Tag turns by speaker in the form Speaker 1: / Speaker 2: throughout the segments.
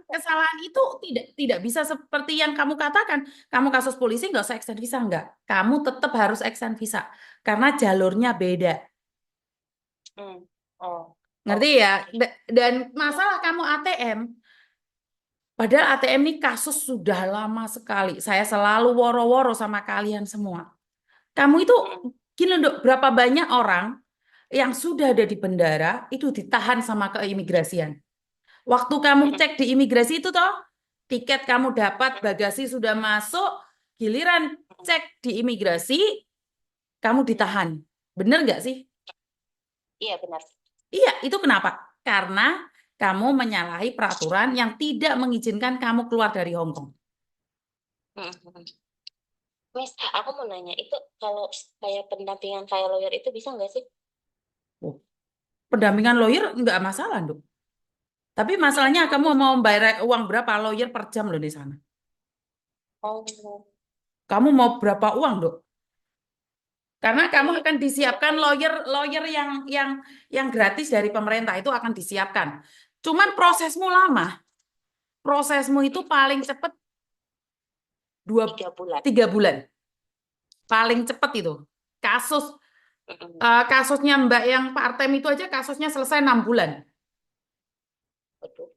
Speaker 1: kesalahan itu tidak bisa seperti yang kamu katakan. Kamu kasus polisi nggak usah extend visa, nggak. Kamu tetap harus extend visa karena jalurnya beda.
Speaker 2: Hmm. Oh,
Speaker 1: Ngerti
Speaker 2: oke,
Speaker 1: ya?
Speaker 2: oke.
Speaker 1: Dan masalah kamu ATM, padahal ATM ini kasus sudah lama sekali. Saya selalu woro-woro sama kalian semua. Kamu itu
Speaker 2: Hmm.
Speaker 1: gini dok, berapa banyak orang yang sudah ada di bandara itu ditahan sama keimigrasian. Waktu kamu
Speaker 2: Hmm.
Speaker 1: cek di imigrasi itu toh, tiket kamu dapat,
Speaker 2: Hmm.
Speaker 1: bagasi sudah masuk, giliran
Speaker 2: Hmm.
Speaker 1: cek di imigrasi, kamu
Speaker 2: Hmm.
Speaker 1: ditahan. Bener nggak sih?
Speaker 2: Iya benar.
Speaker 1: Iya, itu kenapa? Karena kamu menyalahi peraturan yang tidak mengizinkan kamu keluar dari Hong Kong.
Speaker 2: Hmm. Hmm. Miss, aku mau nanya, itu kalau kayak pendampingan kayak lawyer itu bisa nggak sih?
Speaker 1: Oh, pendampingan lawyer nggak masalah, dok. Tapi
Speaker 2: Iya,
Speaker 1: masalahnya kamu
Speaker 2: aku.
Speaker 1: mau bayar uang berapa lawyer per jam loh di sana.
Speaker 2: Oh,
Speaker 1: Kamu mau berapa uang, dok? Karena
Speaker 2: oke.
Speaker 1: kamu akan
Speaker 2: Iya,
Speaker 1: disiapkan
Speaker 2: kayak.
Speaker 1: lawyer yang gratis dari pemerintah itu akan disiapkan. Cuman prosesmu lama. Prosesmu itu paling cepat
Speaker 2: 3 bulan.
Speaker 1: 3 bulan. Paling cepat itu. Kasus
Speaker 2: Mm-mm.
Speaker 1: kasusnya Mbak yang part-time itu aja kasusnya selesai 6 bulan.
Speaker 2: Betul.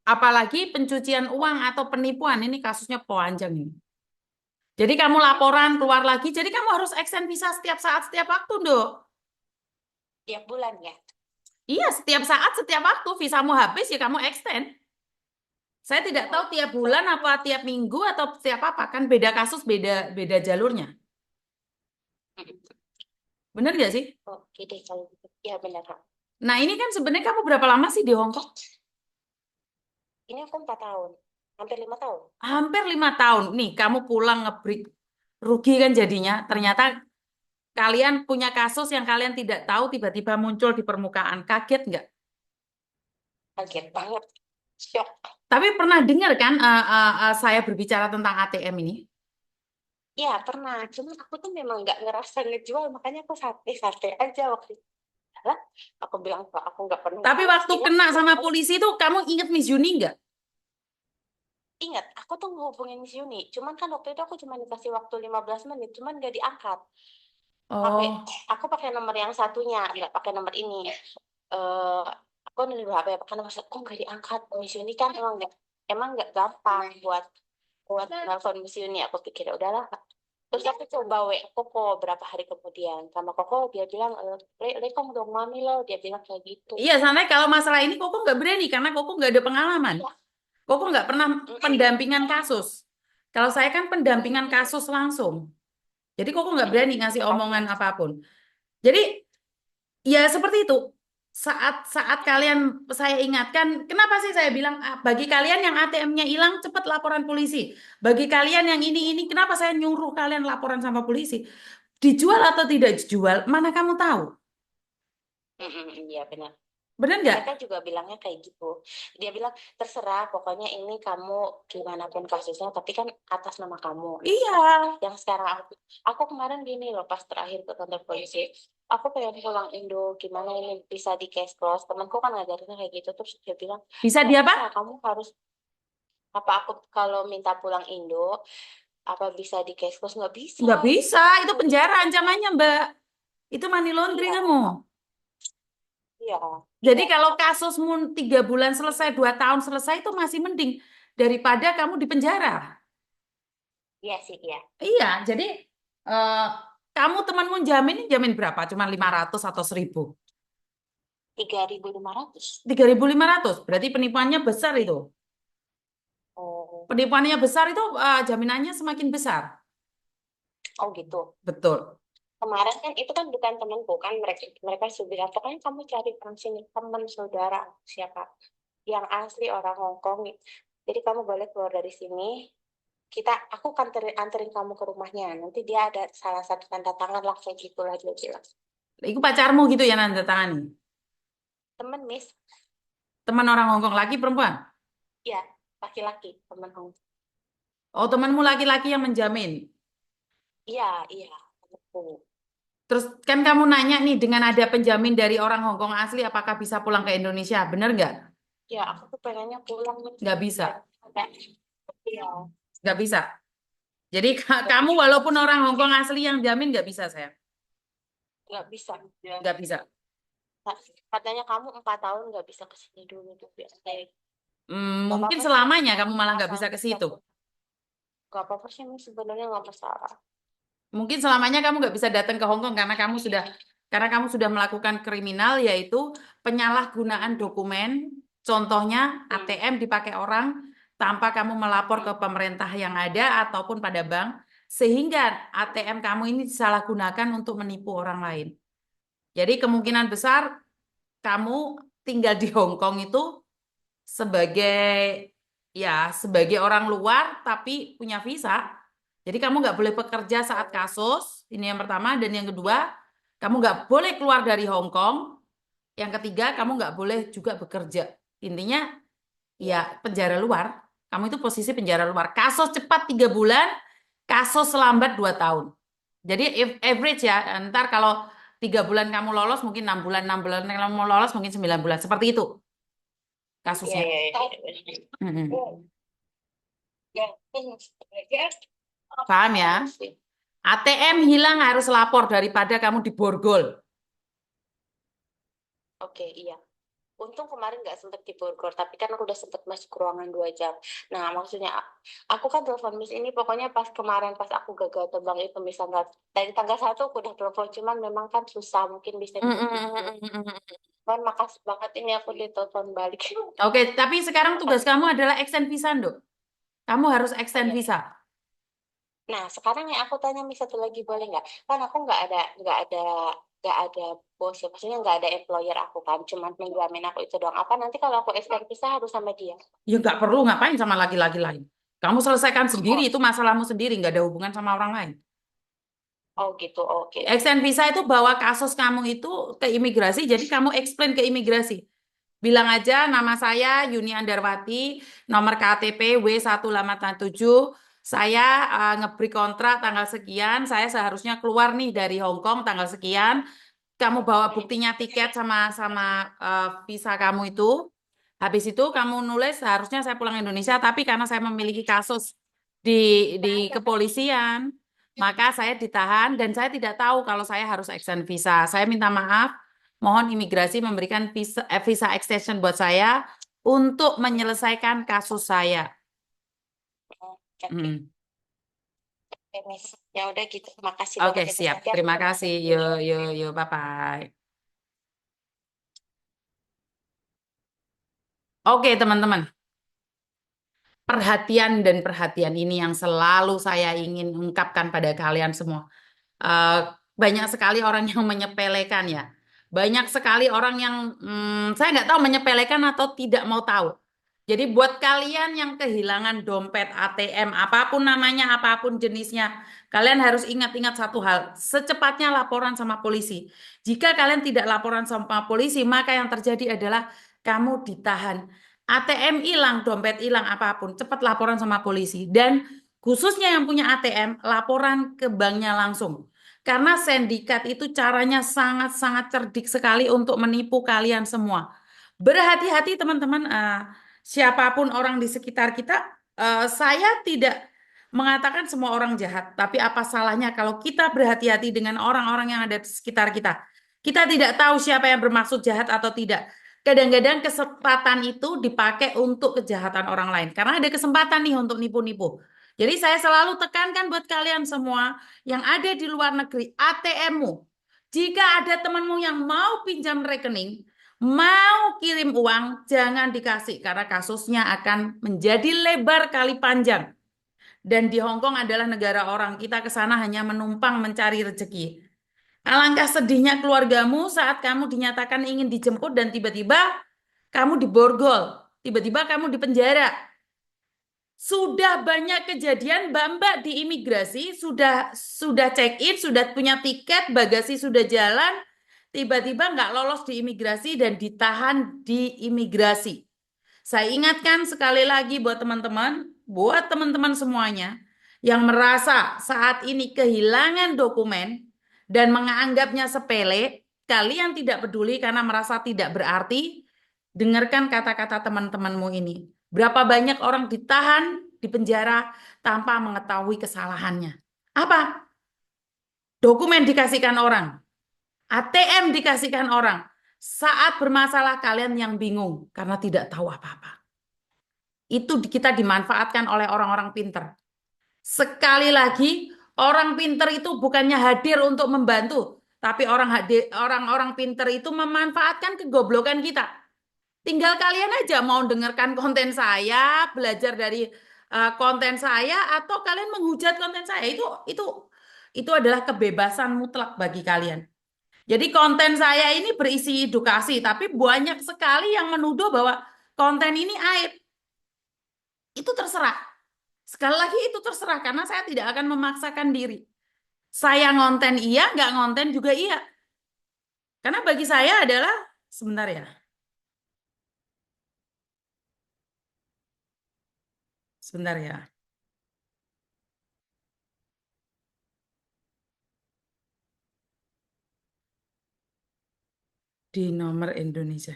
Speaker 1: Apalagi pencucian uang atau penipuan ini kasusnya panjang ini. Jadi kamu laporan keluar lagi, jadi kamu harus extend visa setiap saat, setiap waktu, Dok.
Speaker 2: Tiap bulan ya?
Speaker 1: Iya, setiap saat, setiap waktu visamu habis ya kamu extend. Saya tidak tahu
Speaker 2: Oh,
Speaker 1: tiap bulan apa tiap minggu atau tiap apa kan beda kasus, beda beda jalurnya.
Speaker 2: mm-mm.
Speaker 1: Bener nggak sih?
Speaker 2: Oke deh kalau gitu. Ya benar, Kak.
Speaker 1: Nah, ini kan sebenarnya kamu berapa lama sih di Hong Kong?
Speaker 2: Ini aku 4 tahun. Hampir 5 tahun.
Speaker 1: Hampir 5 tahun. Nih, kamu pulang ngebreak. Rugi kan jadinya. Ternyata kalian punya kasus yang kalian tidak tahu tiba-tiba muncul di permukaan. Kaget nggak?
Speaker 2: Kaget banget. Shock.
Speaker 1: Tapi pernah dengar kan saya berbicara tentang ATM ini?
Speaker 2: Ya, pernah. Cuman aku tuh memang nggak ngerasa ngejual. Makanya aku santai-santai aja waktu itu. Lah, aku bilang, Pak, aku nggak pernah
Speaker 1: Tapi
Speaker 2: ngurus.
Speaker 1: waktu
Speaker 2: Ini
Speaker 1: kena
Speaker 2: aku
Speaker 1: sama polisi itu, kamu inget Miss Juni nggak?
Speaker 2: ingat, aku tuh ngehubungin Miss Yuni. Cuman kan waktu itu aku cuma dikasih waktu 15 menit. Cuman nggak diangkat. Pakai,
Speaker 1: Oh,
Speaker 2: aku pakai nomor yang satunya. Nggak pakai nomor ini. eh aku nih HP pakai nomor satu. Kok nggak diangkat? Miss Yuni kan emang nggak gampang buat buat nelfon Miss Yuni. Aku pikir ya udahlah. Terus aku coba WA Koko berapa hari kemudian. Sama Koko dia bilang, Le kamu dong mami lo. Dia bilang kayak gitu.
Speaker 1: iya, santai kalau masalah ini Koko nggak berani karena Koko nggak ada pengalaman.
Speaker 2: Iya.
Speaker 1: Koko nggak pernah
Speaker 2: Mm-mm.
Speaker 1: pendampingan kasus. Kalau saya kan pendampingan
Speaker 2: Mm-mm.
Speaker 1: kasus langsung. Jadi Koko nggak berani
Speaker 2: Mm-mm.
Speaker 1: ngasih
Speaker 2: Oke.
Speaker 1: omongan apapun. Jadi ya seperti itu. Saat kalian saya ingatkan, kenapa sih saya bilang bagi kalian yang ATM-nya hilang cepat laporan polisi. Bagi kalian yang ini kenapa saya nyuruh kalian laporan sama polisi? Dijual atau tidak dijual, mana kamu tahu?
Speaker 2: Mm-mm. Iya benar.
Speaker 1: Benar
Speaker 2: Mereka
Speaker 1: nggak?
Speaker 2: juga bilangnya kayak gitu. Dia bilang terserah, pokoknya ini kamu gimana pun kasusnya, tapi kan atas nama kamu.
Speaker 1: Iya.
Speaker 2: Yang sekarang aku kemarin gini loh, pas terakhir ke kantor polisi, aku pengen pulang Indo, gimana ini bisa di cash cross? Temanku kan ngajarinnya kayak gitu, terus dia bilang
Speaker 1: Bisa
Speaker 2: nggak
Speaker 1: dia
Speaker 2: bisa,
Speaker 1: apa?
Speaker 2: kamu harus apa aku kalau minta pulang Indo, apa bisa di cash cross? Nggak bisa.
Speaker 1: Nggak bisa, itu
Speaker 2: Aku gitu
Speaker 1: penjara
Speaker 2: kan.
Speaker 1: ancamannya, Mbak. Itu money laundry
Speaker 2: Iya,
Speaker 1: kamu.
Speaker 2: iya,
Speaker 1: Jadi
Speaker 2: iya,
Speaker 1: kalau kasusmu 3 bulan selesai, 2 tahun selesai itu masih mending daripada kamu di penjara.
Speaker 2: iya sih, iya.
Speaker 1: Iya, jadi eh, kamu temanmu jamin jamin berapa? Cuma 500 atau 1.000?
Speaker 2: 3.500.
Speaker 1: 3.500. Berarti penipuannya besar
Speaker 2: Iya.
Speaker 1: itu.
Speaker 2: Oh,
Speaker 1: Penipuannya besar itu jaminannya semakin besar.
Speaker 2: oh gitu.
Speaker 1: Betul.
Speaker 2: Kemarin kan itu kan bukan temanku kan, mereka mereka sudah bilang pokoknya kamu cari orang sini, teman saudara siapa yang asli orang Hong Kong nih, jadi kamu boleh keluar dari sini, aku kan anterin kamu ke rumahnya, nanti dia ada salah satu tanda tangan lah kayak gitu lah dia bilang.
Speaker 1: Itu pacarmu gitu ya nanda tangani.
Speaker 2: Temen Miss.
Speaker 1: Teman orang Hongkong laki perempuan.
Speaker 2: Ya, laki-laki temen Hong.
Speaker 1: Oh, temanmu laki-laki yang menjamin.
Speaker 2: Iya, iya, temenku.
Speaker 1: Terus kan kamu nanya nih dengan ada penjamin dari orang Hongkong asli apakah bisa pulang ke Indonesia? Bener nggak?
Speaker 2: Ya, aku tuh pengennya pulang nih.
Speaker 1: Nggak bisa,
Speaker 2: Kayak, iya,
Speaker 1: nggak bisa. Jadi
Speaker 2: nggak
Speaker 1: kamu walaupun orang Hongkong asli yang jamin nggak bisa saya,
Speaker 2: nggak bisa. Ya.
Speaker 1: nggak bisa.
Speaker 2: Katanya kamu 4 tahun nggak bisa kesini dulu tuh biasanya. Gak
Speaker 1: Mungkin
Speaker 2: apa-apa sih,
Speaker 1: selamanya kamu malah nggak
Speaker 2: asal
Speaker 1: bisa ke situ.
Speaker 2: gak apa-apa sih, Miss, sebenarnya nggak masalah.
Speaker 1: Mungkin selamanya kamu nggak bisa datang ke Hong Kong karena kamu sudah melakukan kriminal yaitu penyalahgunaan dokumen. Contohnya
Speaker 2: Hmm.
Speaker 1: ATM dipakai orang tanpa kamu melapor ke pemerintah yang ada ataupun pada bank sehingga ATM kamu ini disalahgunakan untuk menipu orang lain. Jadi kemungkinan besar kamu tinggal di Hong Kong itu sebagai sebagai orang luar tapi punya visa. Jadi kamu nggak boleh bekerja saat
Speaker 2: Oh,
Speaker 1: kasus. Ini yang pertama dan yang
Speaker 2: ya.
Speaker 1: kedua, kamu nggak boleh keluar dari Hong Kong. Yang ketiga, kamu nggak boleh juga bekerja. Intinya ya penjara luar. Kamu itu posisi penjara luar. Kasus cepat 3 bulan, kasus lambat 2 tahun. Jadi average ya. Ntar kalau 3 bulan kamu lolos, mungkin 6 bulan, 6 bulan kamu lolos, mungkin 9 bulan. Seperti itu
Speaker 2: Iya,
Speaker 1: kasusnya.
Speaker 2: iya, iya.
Speaker 1: Mm-mm.
Speaker 2: Ya, ya.
Speaker 1: Paham ya? ATM hilang harus lapor daripada kamu diborgol.
Speaker 2: Oke, iya. Untung kemarin nggak sempet di Bogor, tapi kan aku udah sempet masuk ke ruangan 2 jam. Nah, maksudnya aku kan telepon Miss ini pokoknya pas kemarin pas aku gagal terbang itu misalnya dari tanggal 1 aku udah telepon, cuman memang kan susah mungkin bisa dihubungi. Kan makasih banget ini aku ditelepon balik.
Speaker 1: Oke, tapi sekarang tugas
Speaker 2: Makasih.
Speaker 1: kamu adalah extend visa, Nduk. Kamu harus
Speaker 2: Oh
Speaker 1: extend
Speaker 2: iya.
Speaker 1: visa.
Speaker 2: Nah, sekarang yang aku tanya Miss satu lagi boleh nggak? Kan aku nggak ada bos ya, maksudnya nggak ada employer aku kan, cuman menjamin aku itu doang. Apa nanti kalau aku extend visa harus sama dia?
Speaker 1: Ya nggak perlu ngapain sama laki-laki lain. Kamu selesaikan sendiri,
Speaker 2: Oh,
Speaker 1: itu masalahmu sendiri, nggak ada hubungan sama orang lain.
Speaker 2: oh gitu, oke.
Speaker 1: Extend visa itu bawa kasus kamu itu ke imigrasi, jadi kamu explain ke imigrasi. Bilang aja nama saya Yuni Andarwati, nomor KTP W1887. Saya ngeberi kontrak tanggal sekian, saya seharusnya keluar nih dari Hong Kong tanggal sekian. Kamu bawa buktinya tiket sama sama visa kamu itu. Habis itu kamu nulis seharusnya saya pulang Indonesia, tapi karena saya memiliki kasus di kepolisian, maka saya ditahan dan saya tidak tahu kalau saya harus extend visa. Saya minta maaf, mohon imigrasi memberikan visa extension buat saya untuk menyelesaikan kasus saya.
Speaker 2: Oke,
Speaker 1: Hmm.
Speaker 2: oke, Miss. Ya udah gitu. Makasih
Speaker 1: Oke,
Speaker 2: banget ya, Miss.
Speaker 1: siap.
Speaker 2: Nanti aku
Speaker 1: Terima kasih.
Speaker 2: kontak
Speaker 1: Yo,
Speaker 2: dia.
Speaker 1: yo, yo, bye-bye. Oke, teman-teman. Perhatian dan perhatian ini yang selalu saya ingin ungkapkan pada kalian semua. Eh, Banyak sekali orang yang menyepelekan ya. Banyak sekali orang yang saya nggak tahu menyepelekan atau tidak mau tahu. Jadi buat kalian yang kehilangan dompet ATM, apapun namanya, apapun jenisnya, kalian harus ingat-ingat satu hal. Secepatnya laporan sama polisi. Jika kalian tidak laporan sama polisi, maka yang terjadi adalah kamu ditahan. ATM hilang, dompet hilang, apapun, cepat laporan sama polisi. Dan khususnya yang punya ATM, laporan ke banknya langsung. Karena sindikat itu caranya sangat-sangat cerdik sekali untuk menipu kalian semua. Berhati-hati teman-teman, siapapun orang di sekitar kita, saya tidak mengatakan semua orang jahat, tapi apa salahnya kalau kita berhati-hati dengan orang-orang yang ada di sekitar kita. Kita tidak tahu siapa yang bermaksud jahat atau tidak. Kadang-kadang kesempatan itu dipakai untuk kejahatan orang lain. Karena ada kesempatan nih untuk nipu-nipu. Jadi saya selalu tekankan buat kalian semua yang ada di luar negeri, ATM-mu. Jika ada temanmu yang mau pinjam rekening, mau kirim uang, jangan dikasih karena kasusnya akan menjadi lebar kali panjang. Dan di Hong Kong adalah negara orang, kita ke sana hanya menumpang mencari rezeki. Alangkah sedihnya keluargamu saat kamu dinyatakan ingin dijemput dan tiba-tiba kamu diborgol, tiba-tiba kamu dipenjara. Sudah banyak kejadian Mbak-mbak di imigrasi, sudah check in, sudah punya tiket, bagasi sudah jalan, tiba-tiba nggak lolos di imigrasi dan ditahan di imigrasi. Saya ingatkan sekali lagi buat teman-teman semuanya yang merasa saat ini kehilangan dokumen dan menganggapnya sepele, kalian tidak peduli karena merasa tidak berarti, Dengarkan kata-kata teman-temanmu ini. Berapa banyak orang ditahan di penjara tanpa mengetahui kesalahannya? Apa? Dokumen dikasihkan orang, ATM dikasihkan orang. Saat bermasalah kalian yang bingung karena tidak tahu apa-apa. Itu kita dimanfaatkan oleh orang-orang pinter. Sekali lagi, orang pinter itu bukannya hadir untuk membantu, tapi orang-orang pinter itu memanfaatkan kegoblokan kita. Tinggal kalian aja mau dengarkan konten saya, belajar dari konten saya, atau kalian menghujat konten saya. Itu adalah kebebasan mutlak bagi kalian. Jadi konten saya ini berisi edukasi, tapi banyak sekali yang menuduh bahwa konten ini aib. Itu terserah. Sekali lagi itu terserah karena saya tidak akan memaksakan diri. Saya ngonten iya, nggak ngonten juga iya. Karena bagi saya adalah sebentar ya, sebentar ya. Di nomor Indonesia.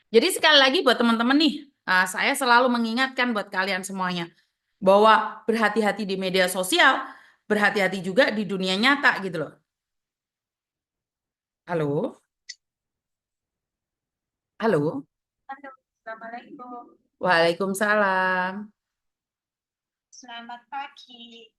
Speaker 1: Jadi sekali lagi buat teman-teman nih, saya selalu mengingatkan buat kalian semuanya bahwa berhati-hati di media sosial, berhati-hati juga di dunia nyata gitu loh. Halo, halo.
Speaker 2: Halo, Assalamualaikum.
Speaker 1: Waalaikumsalam.
Speaker 2: Selamat pagi.